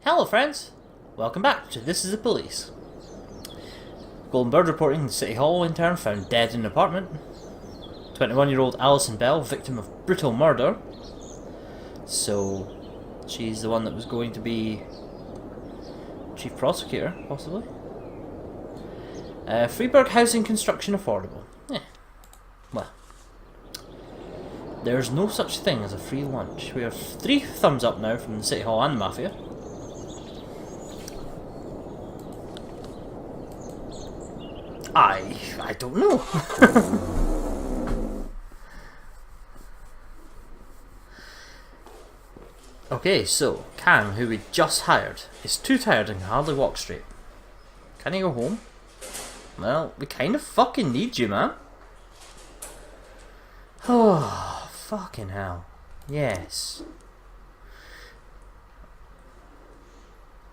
Hello friends! Welcome back to This is the Police. Golden Bird reporting the City Hall intern found dead in an apartment. 21-year-old Alison Bell, victim of brutal murder. So, she's the one that was going to be chief prosecutor, possibly. Freeburg housing construction affordable. Well, there's no such thing as a free lunch. We have 3 thumbs up now from the City Hall and the Mafia. I don't know. Okay, so Kang, who we just hired, is too tired and can hardly walk straight. Can he go home? Well, we kind of fucking need you, man. Oh, fucking hell. Yes.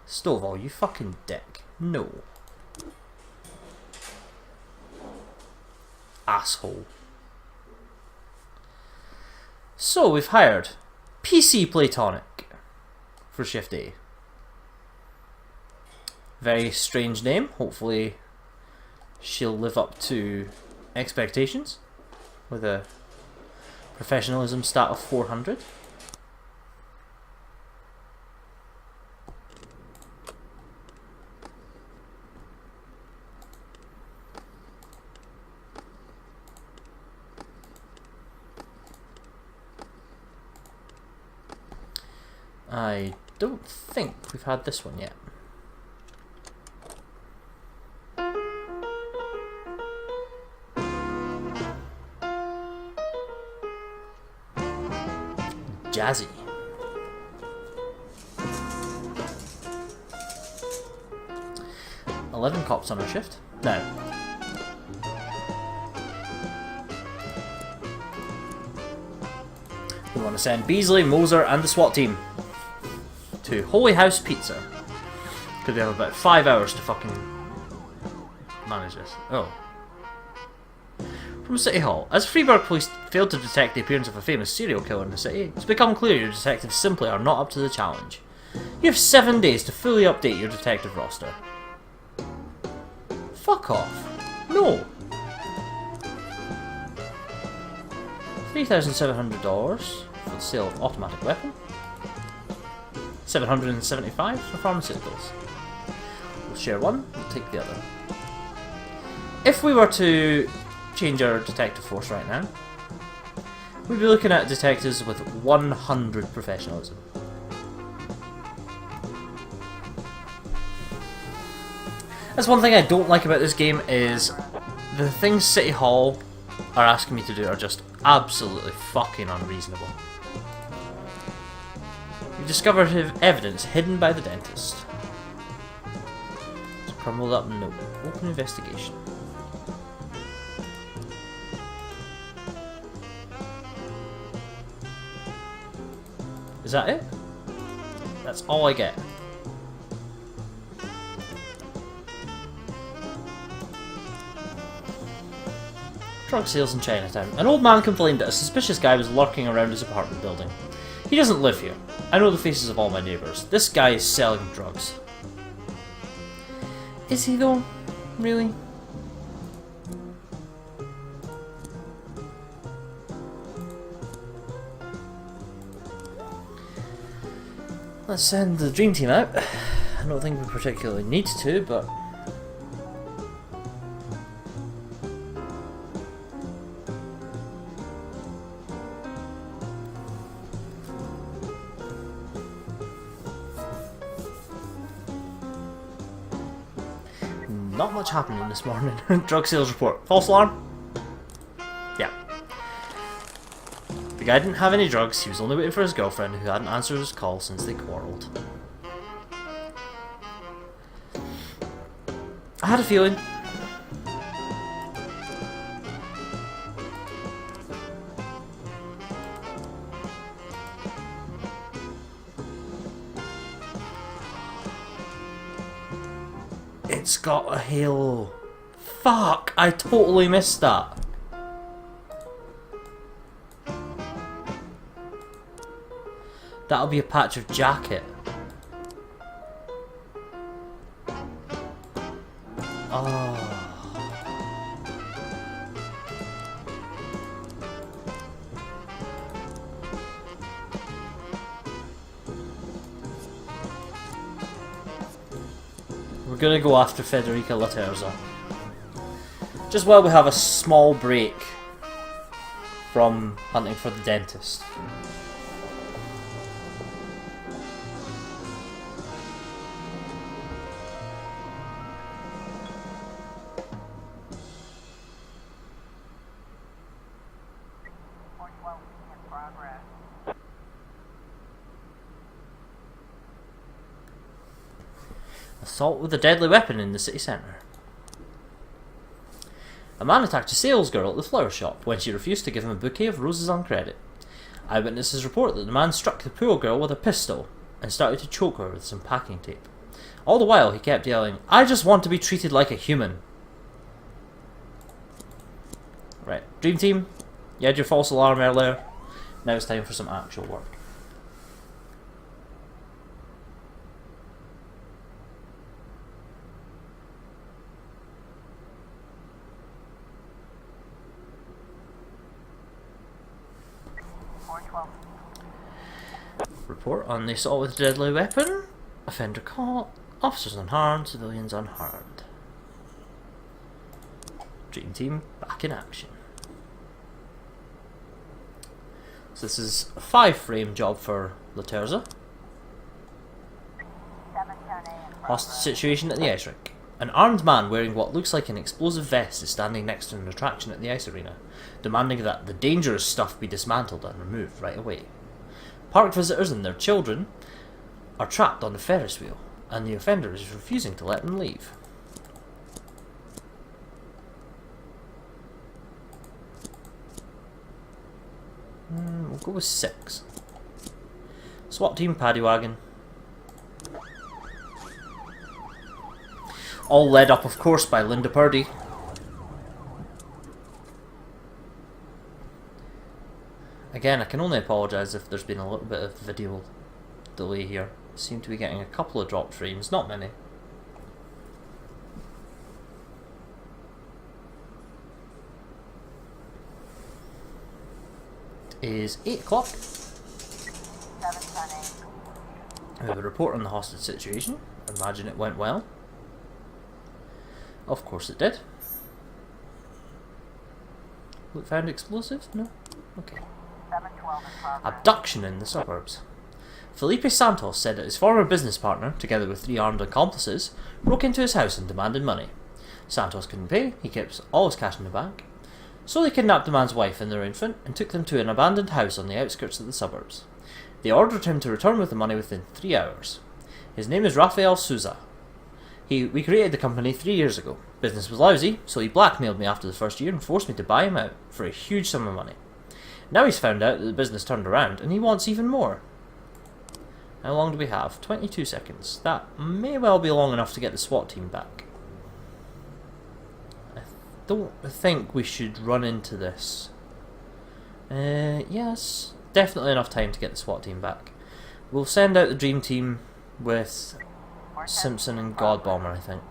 Stovall, you fucking dick. No. Asshole. So we've hired PC Platonic for Shift A. Very strange name. Hopefully she'll live up to expectations with a professionalism stat of 400. I don't think we've had this one yet. Jazzy. "11 cops on our shift. Now, we want to send Beasley, Moser and the SWAT team to Holy House Pizza. Because we have about 5 hours to fucking manage this. Oh. From City Hall. As Freeburg police failed to detect the appearance of a famous serial killer in the city, it's become clear your detectives simply are not up to the challenge. You have 7 days to fully update your detective roster. Fuck off. No. $3,700 for the sale of automatic weapon. $775 for pharmaceuticals. We'll share one, we'll take the other. If we were to change our detective force right now, we'd be looking at detectives with 100 professionalism. That's one thing I don't like about this game, is the things City Hall are asking me to do are just absolutely fucking unreasonable. You discovered evidence hidden by the dentist. It's a crumbled up note. Open investigation. Is that it? That's all I get. Drug sales in Chinatown. An old man complained that a suspicious guy was lurking around his apartment building. He doesn't live here. I know the faces of all my neighbours. This guy is selling drugs. Is he though? Really? Let's send the dream team out. I don't think we particularly need to, but not much happening this morning. Drug sales report. False alarm? Yeah. The guy didn't have any drugs, he was only waiting for his girlfriend who hadn't answered his call since they quarrelled. I had a feeling. It's got a halo. Fuck, I totally missed that. That'll be a patch of jacket. Oh. We're gonna go after Federica La Terza. Just while we have a small break from hunting for the dentist. Assault with a deadly weapon in the city centre. A man attacked a salesgirl at the flower shop when she refused to give him a bouquet of roses on credit. Eyewitnesses report that the man struck the poor girl with a pistol and started to choke her with some packing tape. All the while he kept yelling, "I just want to be treated like a human." Right, Dream Team, you had your false alarm earlier. Now it's time for some actual work. Report on the assault with a deadly weapon. Offender caught. Officers unharmed, civilians unharmed. Dream Team back in action. So this is a 5-frame job for La Terza. Hostage situation at the ice rink. An armed man wearing what looks like an explosive vest is standing next to an attraction at the ice arena, demanding that the dangerous stuff be dismantled and removed right away. Park visitors and their children are trapped on the Ferris wheel, and the offender is refusing to let them leave. We'll go with 6. SWAT team paddy wagon. All led up, of course, by Linda Purdy. Again, I can only apologise if there's been a little bit of video delay here. Seem to be getting a couple of dropped frames, not many. It is 8 o'clock. We have a report on the hostage situation. Imagine it went well. Of course it did. Look, found explosive? No? Okay. Abduction in the suburbs. Felipe Santos said that his former business partner, together with 3 armed accomplices, broke into his house and demanded money. Santos couldn't pay, he kept all his cash in the bank. So they kidnapped the man's wife and their infant and took them to an abandoned house on the outskirts of the suburbs. They ordered him to return with the money within 3 hours. His name is Rafael Souza. We created the company 3 years ago. Business was lousy, so he blackmailed me after the first year and forced me to buy him out for a huge sum of money. Now he's found out that the business turned around and he wants even more. How long do we have? 22 seconds. That may well be long enough to get the SWAT team back. I don't think we should run into this. Yes, definitely enough time to get the SWAT team back. We'll send out the Dream Team with Simpson and Godbomber, I think.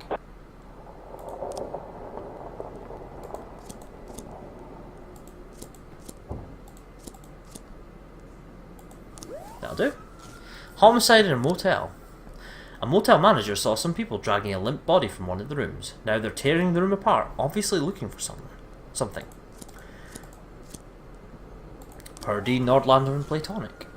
That'll do. Homicide in a motel. A motel manager saw some people dragging a limp body from one of the rooms. Now they're tearing the room apart, obviously looking for something. Purdy, Nordlander and Platonic.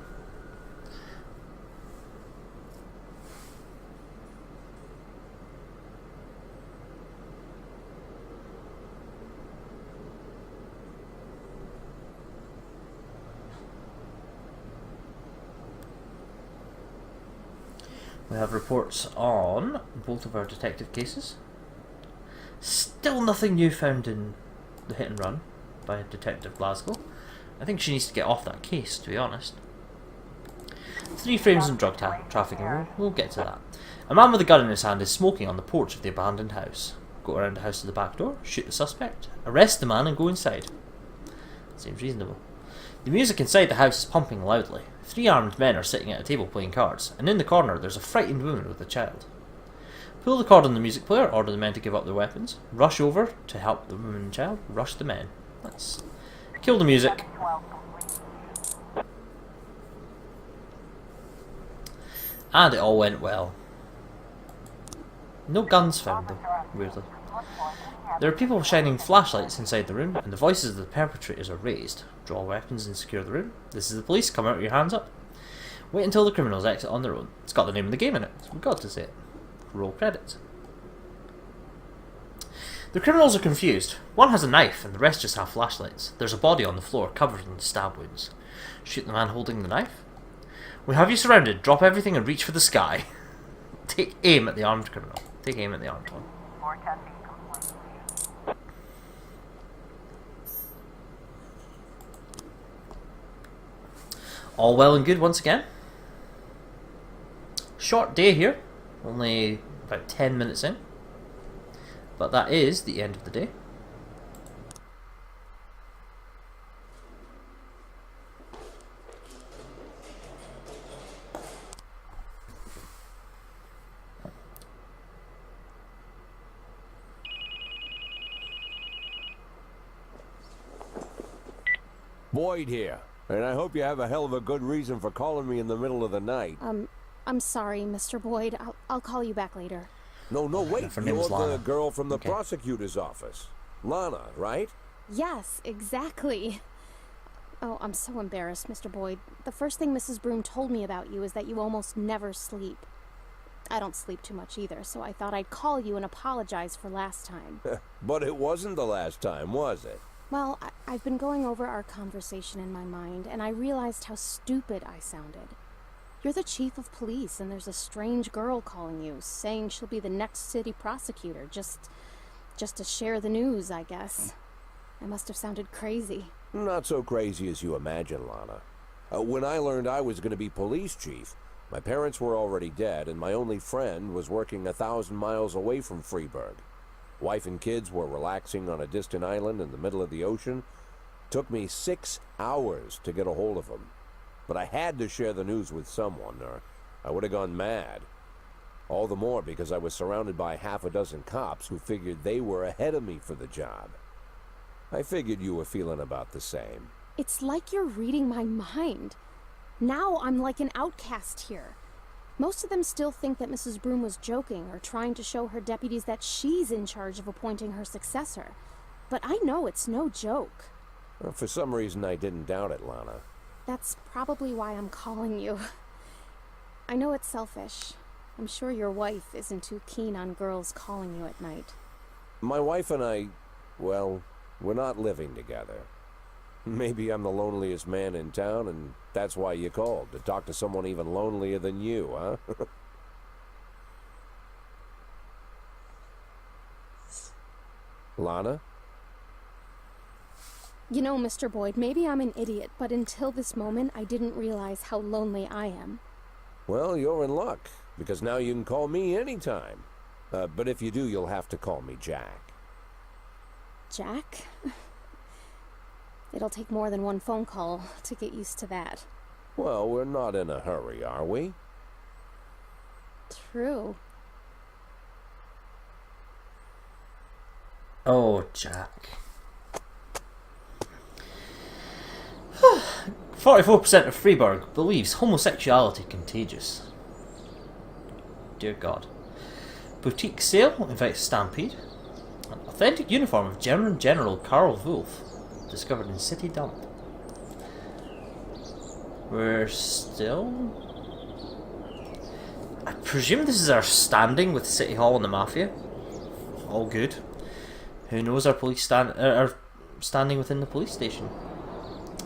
We have reports on both of our detective cases. Still nothing new found in the hit and run by Detective Glasgow. I think she needs to get off that case, to be honest. 3 frames in drug trafficking, we'll get to that. A man with a gun in his hand is smoking on the porch of the abandoned house. Go around the house to the back door, shoot the suspect, arrest the man and go inside. Seems reasonable. The music inside the house is pumping loudly. 3 armed men are sitting at a table playing cards, and in the corner there's a frightened woman with a child. Pull the cord on the music player, order the men to give up their weapons. Rush over to help the woman and child. Rush the men. Let's kill the music. And it all went well. No guns found though, weirdly. There are people shining flashlights inside the room, and the voices of the perpetrators are raised. Draw weapons and secure the room. This is the police, come out with your hands up. Wait until the criminals exit on their own. It's got the name of the game in it, so we've got to say it. Roll credits. The criminals are confused. One has a knife and the rest just have flashlights. There's a body on the floor covered in stab wounds. Shoot the man holding the knife. We have you surrounded. Drop everything and reach for the sky. Take aim at the armed criminal. Take aim at the armed one. All well and good once again. Short day here. Only about 10 minutes in. But that is the end of the day. Boyd here, and I hope you have a hell of a good reason for calling me in the middle of the night. I'm sorry, Mr. Boyd. I'll call you back later. No, wait. Her You're name's Lana. the girl from the Okay. prosecutor's office. Lana, right? Yes, exactly. Oh, I'm so embarrassed, Mr. Boyd. The first thing Mrs. Broom told me about you is that you almost never sleep. I don't sleep too much either, so I thought I'd call you and apologize for last time. But it wasn't the last time, was it? Well, I've been going over our conversation in my mind, and I realized how stupid I sounded. You're the chief of police, and there's a strange girl calling you, saying she'll be the next city prosecutor, just to share the news, I guess. I must have sounded crazy. Not so crazy as you imagine, Lana. When I learned I was going to be police chief, my parents were already dead, and my only friend was working 1,000 miles away from Freeburg. Wife and kids were relaxing on a distant island in the middle of the ocean. Took me 6 hours to get a hold of them. But I had to share the news with someone, or I would have gone mad. All the more because I was surrounded by half a dozen cops who figured they were ahead of me for the job. I figured you were feeling about the same. It's like you're reading my mind. Now I'm like an outcast here. Most of them still think that Mrs. Broom was joking or trying to show her deputies that she's in charge of appointing her successor. But I know it's no joke. Well, for some reason I didn't doubt it, Lana. That's probably why I'm calling you. I know it's selfish. I'm sure your wife isn't too keen on girls calling you at night. My wife and I, well, we're not living together. Maybe I'm the loneliest man in town, and that's why you called, to talk to someone even lonelier than you, huh? Lana? You know, Mr. Boyd, maybe I'm an idiot, but until this moment, I didn't realize how lonely I am. Well, you're in luck, because now you can call me anytime. But if you do, you'll have to call me Jack. Jack? It'll take more than one phone call to get used to that. Well, we're not in a hurry, are we? True. Oh, Jack. 44% of Freeburg believes homosexuality contagious. Dear God. Boutique sale invites stampede. An authentic uniform of German General Karl Wolf discovered in city dump. We're still... I presume this is our standing with City Hall and the Mafia. All good. Who knows our police our standing within the police station.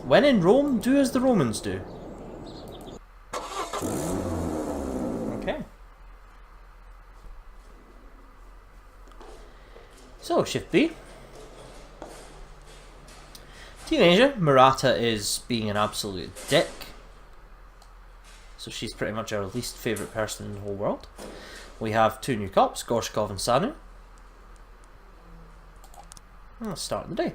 When in Rome, do as the Romans do. Okay. So, Shift B. Teenager, Murata is being an absolute dick. So she's pretty much our least favourite person in the whole world. We have two new cops, Gorshkov and Sanu. And let's start the day.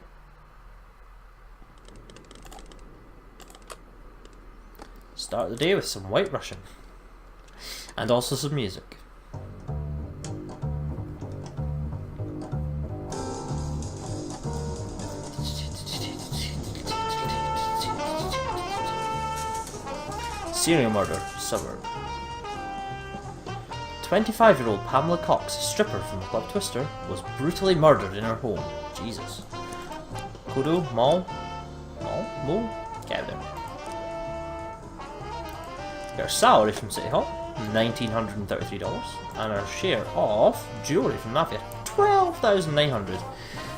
Start the day with some White Russian. And also some music. Serial murder suburb. 25-year-old Pamela Cox, a stripper from the Club Twister, was brutally murdered in her home. Jesus. Kodo, Mall? Mall? Get out there. Got her salary from City Hall, $1,933, and her share of jewellery from Mafia, $12,900.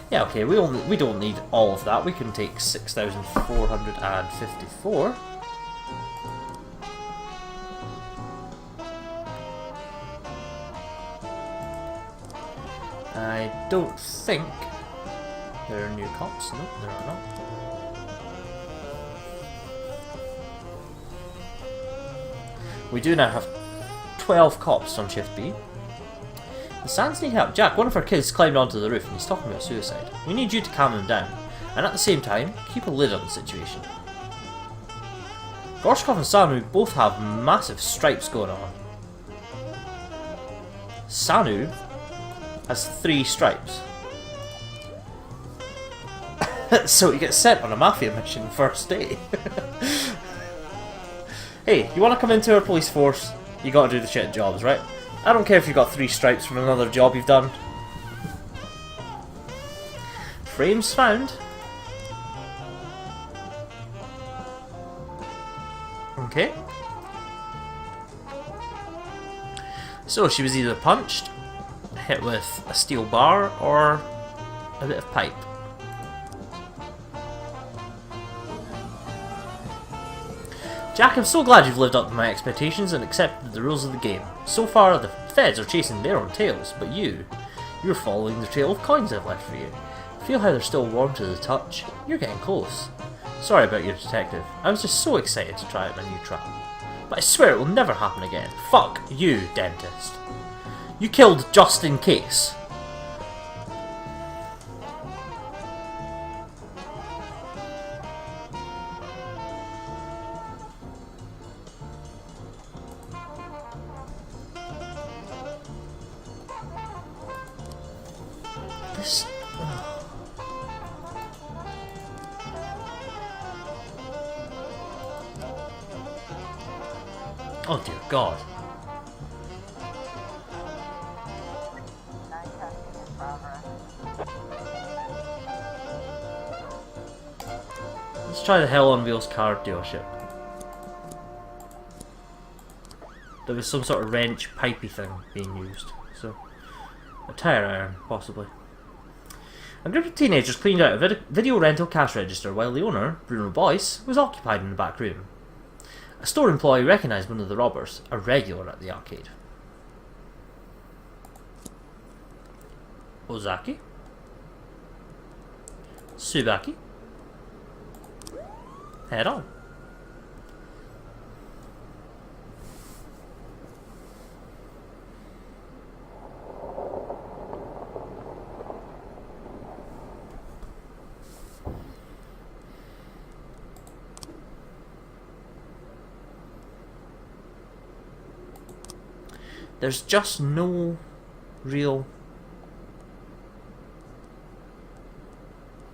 Yeah, okay, we don't need all of that. We can take 6,454. I don't think there are new cops. No, there are not. We do now have 12 cops on shift B. The Sands need help. Jack, one of our kids climbed onto the roof and he's talking about suicide. We need you to calm him down, and at the same time, keep a lid on the situation. Gorshkov and Sanu both have massive stripes going on. Sanu has 3 stripes. So he gets sent on a mafia mission first day. Hey, you want to come into our police force, you gotta do the shit jobs, right? I don't care if you got 3 stripes from another job you've done. Frames found. Okay. So she was either punched, hit with a steel bar, or a bit of pipe. Jack, I'm so glad you've lived up to my expectations and accepted the rules of the game. So far, the feds are chasing their own tails, but you're following the trail of coins I've left for you. Feel how they're still warm to the touch? You're getting close. Sorry about your detective. I was just so excited to try out my new trap. But I swear it will never happen again. Fuck you, dentist. You killed just in case. This... Oh dear God. Let's try the Hell on Wheels car dealership. There was some sort of wrench pipey thing being used, so a tire iron possibly. A group of teenagers cleaned out a video rental cash register while the owner, Bruno Boyce, was occupied in the back room. A store employee recognised one of the robbers, a regular at the arcade. Ozaki? Subaki? Head on. There's just no real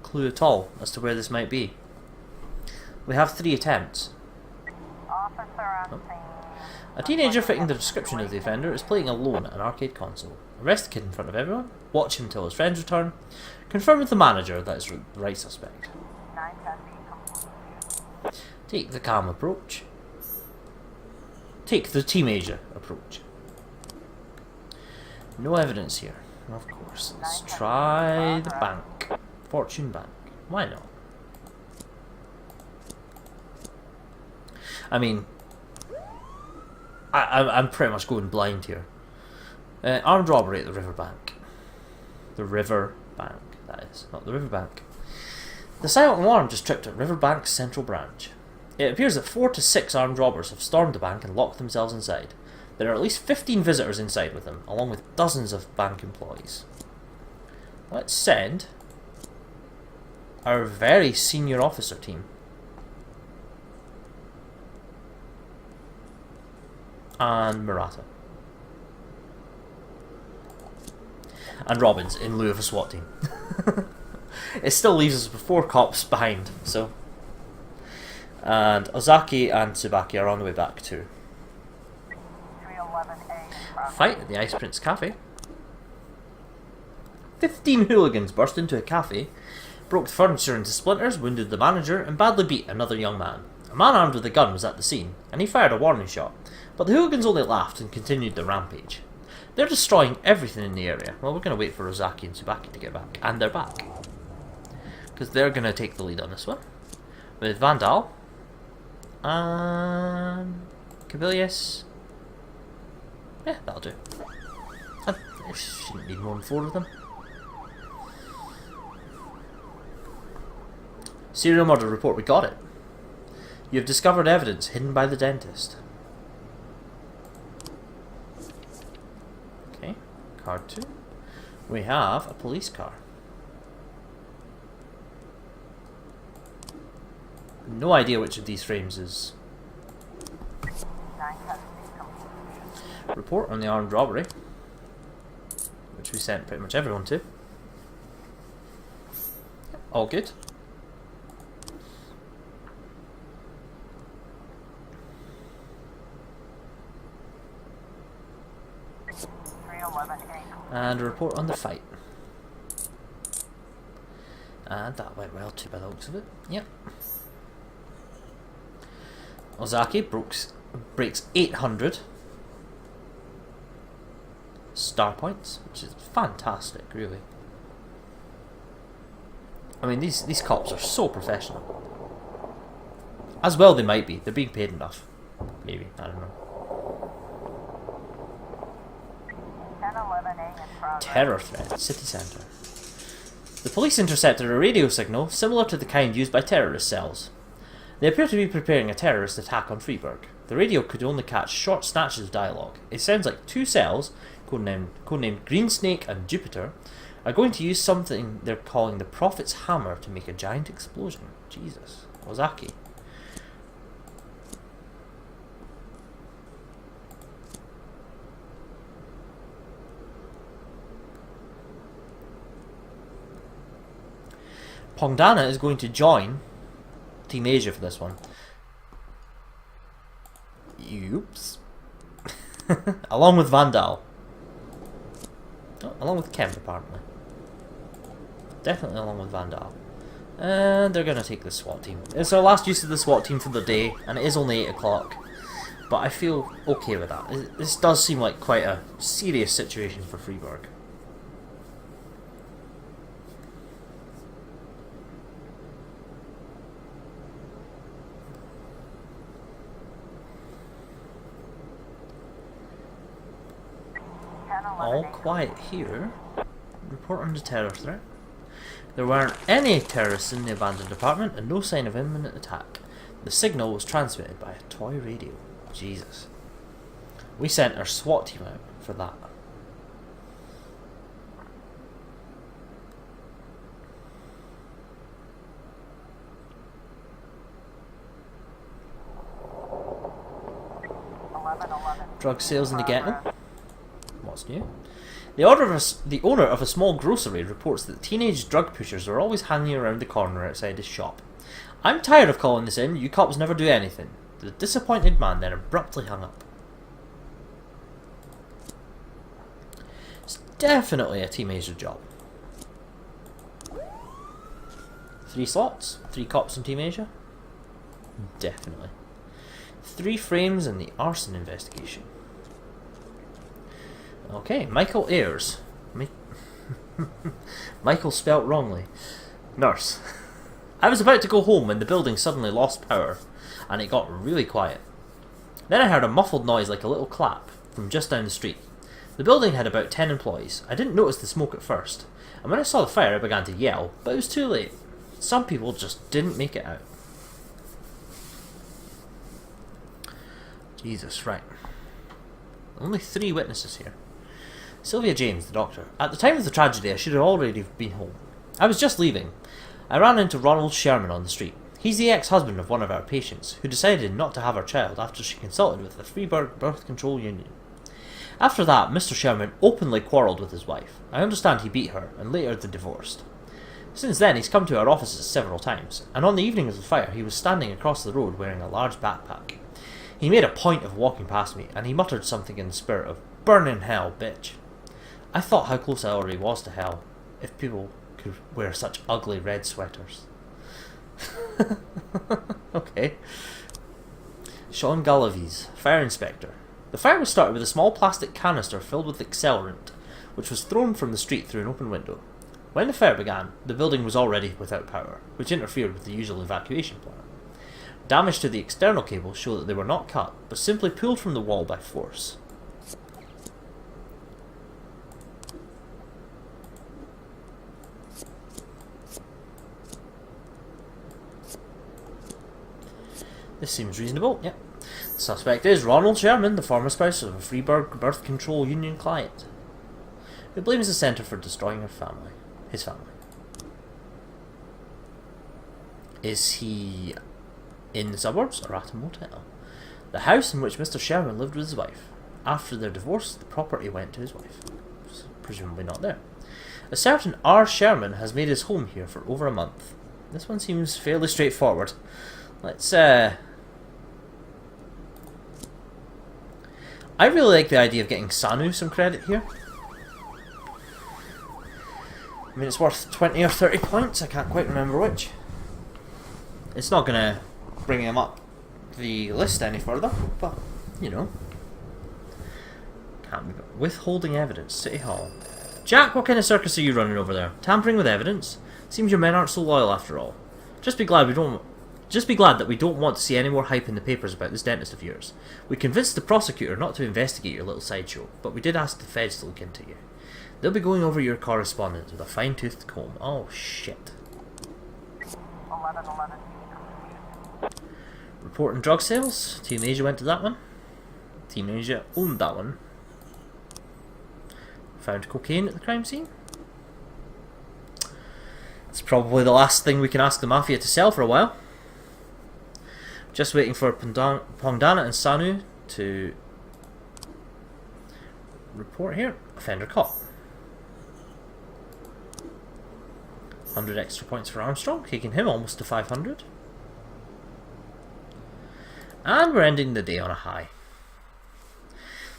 clue at all as to where this might be. We have 3 attempts. Oh. A teenager fitting the description of the offender is playing alone at an arcade console. Arrest the kid in front of everyone, watch him till his friends return, confirm with the manager that is the right suspect. Take the calm approach. Take the teenager approach. No evidence here. Of course. Let's try the bank. Fortune Bank. Why not? I mean, I'm pretty much going blind here. Armed robbery at the River Bank. The River Bank, that is. Not the River Bank. The silent alarm just tripped at River Bank's central branch. It appears that 4 to 6 armed robbers have stormed the bank and locked themselves inside. There are at least 15 visitors inside with them, along with dozens of bank employees. Let's send our very senior officer team. And Murata. And Robbins in lieu of a SWAT team. It still leaves us with 4 cops behind, so... And Ozaki and Tsubaki are on the way back too. 311A. Fight at the Ice Prince Cafe. 15 hooligans burst into a cafe, broke the furniture into splinters, wounded the manager, and badly beat another young man. A man armed with a gun was at the scene, and he fired a warning shot, but the hooligans only laughed and continued their rampage. They're destroying everything in the area. Well, we're going to wait for Ozaki and Tsubaki to get back, and they're back. Because they're going to take the lead on this one. With Vandal, Cabilius. Yeah, that'll do. There shouldn't be more than 4 of them. Serial murder report, we got it. You have discovered evidence hidden by the dentist. Okay, card 2. We have a police car. No idea which of these frames is. Report on the armed robbery, which we sent pretty much everyone to. All good. And a report on the fight. And that went well too by the looks of it. Yep. Ozaki breaks 800 star points, which is fantastic, really. I mean, these cops are so professional. As well they might be. They're being paid enough. Maybe. I don't know. Terror threat. City centre. The police intercepted a radio signal similar to the kind used by terrorist cells. They appear to be preparing a terrorist attack on Freiburg. The radio could only catch short snatches of dialogue. It sounds like 2 cells, codenamed Green Snake and Jupiter, are going to use something they're calling the Prophet's Hammer to make a giant explosion. Jesus. Ozaki. Pongdana is going to join Team Asia for this one. Oops. Along with Vandal. Oh, along with Kemp, apparently. Definitely along with Vandal. And they're going to take the SWAT team. It's our last use of the SWAT team for the day, and it is only 8 o'clock. But I feel okay with that. This does seem like quite a serious situation for Freiburg. All quiet here. Report on the terror threat. There weren't any terrorists in the abandoned apartment and no sign of imminent attack. The signal was transmitted by a toy radio. Jesus. We sent our SWAT team out for that. Drug sales in the ghetto. What's new? The owner of a small grocery reports that teenage drug pushers are always hanging around the corner outside his shop. I'm tired of calling this in. You cops never do anything. The disappointed man then abruptly hung up. It's definitely a Team Asia job. 3 slots, 3 cops in Team Asia. Definitely. 3 frames in the arson investigation. Okay, Michael Ayers. Michael spelt wrongly. Nurse. I was about to go home when the building suddenly lost power, and it got really quiet. Then I heard a muffled noise like a little clap from just down the street. The building had about 10 employees. I didn't notice the smoke at first, and when I saw the fire I began to yell, but it was too late. Some people just didn't make it out. Jesus, right. Only 3 witnesses here. Sylvia James, the doctor. At the time of the tragedy, I should have already been home. I was just leaving. I ran into Ronald Sherman on the street. He's the ex-husband of one of our patients, who decided not to have her child after she consulted with the Freiburg Birth Control Union. After that, Mr. Sherman openly quarrelled with his wife. I understand he beat her, and later they divorced. Since then, he's come to our offices several times, and on the evening of the fire, he was standing across the road wearing a large backpack. He made a point of walking past me, and he muttered something in the spirit of, "Burn in hell, bitch." I thought how close I already was to hell, if people could wear such ugly red sweaters. Okay. Sean Gullivies, fire inspector. The fire was started with a small plastic canister filled with accelerant, which was thrown from the street through an open window. When the fire began, the building was already without power, which interfered with the usual evacuation plan. Damage to the external cables show that they were not cut, but simply pulled from the wall by force. This seems reasonable, yep. The suspect is Ronald Sherman, the former spouse of a Freeburg birth control union client, who blames the centre for destroying his family. Is he in the suburbs or at a motel? The house in which Mr. Sherman lived with his wife. After their divorce, the property went to his wife. Presumably not there. A certain R. Sherman has made his home here for over a month. This one seems fairly straightforward. Let's, I really like the idea of getting Sanu some credit here. I mean, it's worth 20 or 30 points, I can't quite remember which. It's not going to bring him up the list any further, but, you know. Can't be withholding evidence, City Hall. Jack, what kind of circus are you running over there? Tampering with evidence? Seems your men aren't so loyal after all. Just be glad that we don't want to see any more hype in the papers about this dentist of yours. We convinced the prosecutor not to investigate your little sideshow, but we did ask the feds to look into you. They'll be going over your correspondence with a fine-toothed comb. Oh, shit. 1111. Reporting drug sales. Team Asia went to that one. Team Asia owned that one. Found cocaine at the crime scene. It's probably the last thing we can ask the Mafia to sell for a while. Just waiting for Pongdana and Sanu to report here. Offender caught. 100 extra points for Armstrong, taking him almost to 500. And we're ending the day on a high.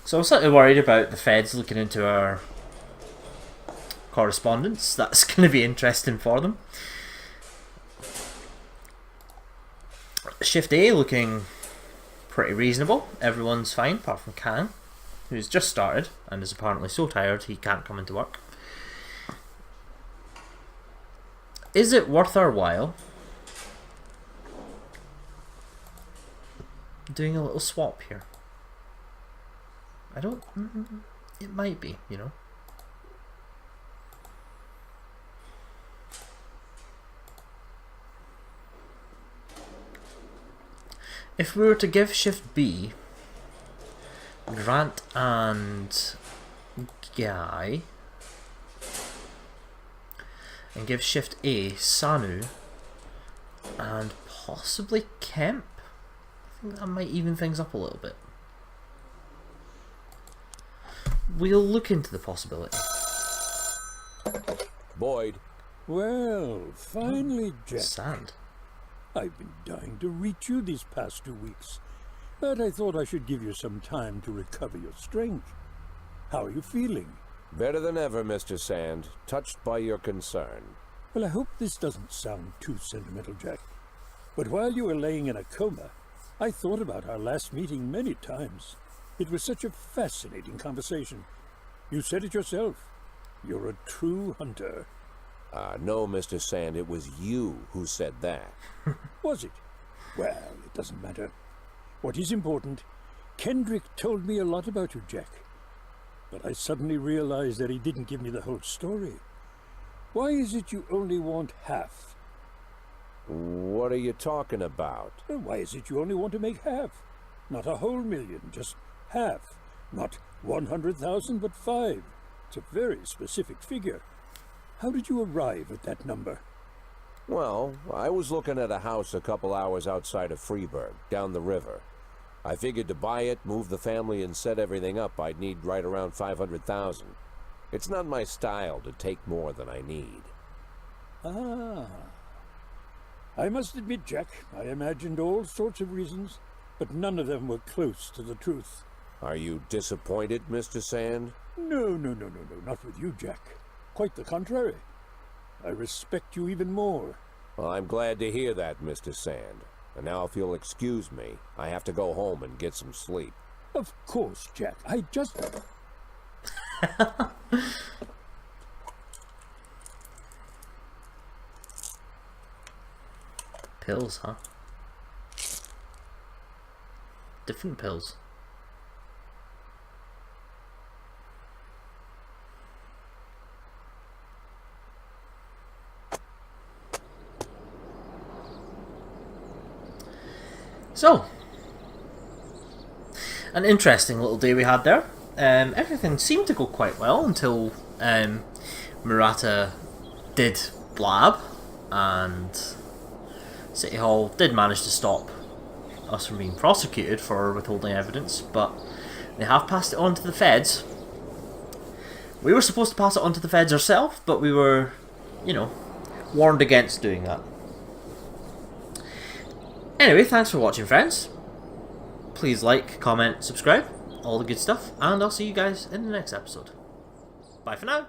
So I'm slightly worried about the feds looking into our correspondence. That's going to be interesting for them. Shift A looking pretty reasonable. Everyone's fine apart from Kang, who's just started and is apparently so tired he can't come into work. Is it worth our while doing a little swap here? I don't... It might be, you know. If we were to give Shift B Grant and Guy, and give Shift A Sanu and possibly Kemp, I think that might even things up a little bit. We'll look into the possibility. Boyd. Well, finally, Jack. Sand. I've been dying to reach you these past 2 weeks, but I thought I should give you some time to recover your strength. How are you feeling? Better than ever, Mr. Sand. Touched by your concern. Well, I hope this doesn't sound too sentimental, Jack. But while you were laying in a coma, I thought about our last meeting many times. It was such a fascinating conversation. You said it yourself. You're a true hunter. No, Mr. Sand, it was you who said that. Was it? Well, it doesn't matter. What is important, Kendrick told me a lot about you, Jack. But I suddenly realized that he didn't give me the whole story. Why is it you only want half? What are you talking about? Well, why is it you only want to make half? Not a whole million, just half. Not 100,000, but 5. It's a very specific figure. How did you arrive at that number? Well, I was looking at a house a couple hours outside of Freeburg, down the river. I figured to buy it, move the family, and set everything up, I'd need right around 500,000. It's not my style to take more than I need. Ah. I must admit, Jack, I imagined all sorts of reasons, but none of them were close to the truth. Are you disappointed, Mr. Sand? No, not with you, Jack. Quite the contrary. I respect you even more. Well, I'm glad to hear that, Mr. Sand. And now if you'll excuse me, I have to go home and get some sleep. Of course, Jack. I just... Pills, huh? Different pills. So, an interesting little day we had there. Everything seemed to go quite well until Murata did blab, and City Hall did manage to stop us from being prosecuted for withholding evidence, but they have passed it on to the feds. We were supposed to pass it on to the feds ourselves, but we were, warned against doing that. Anyway, thanks for watching, friends. Please like, comment, subscribe, all the good stuff, and I'll see you guys in the next episode. Bye for now.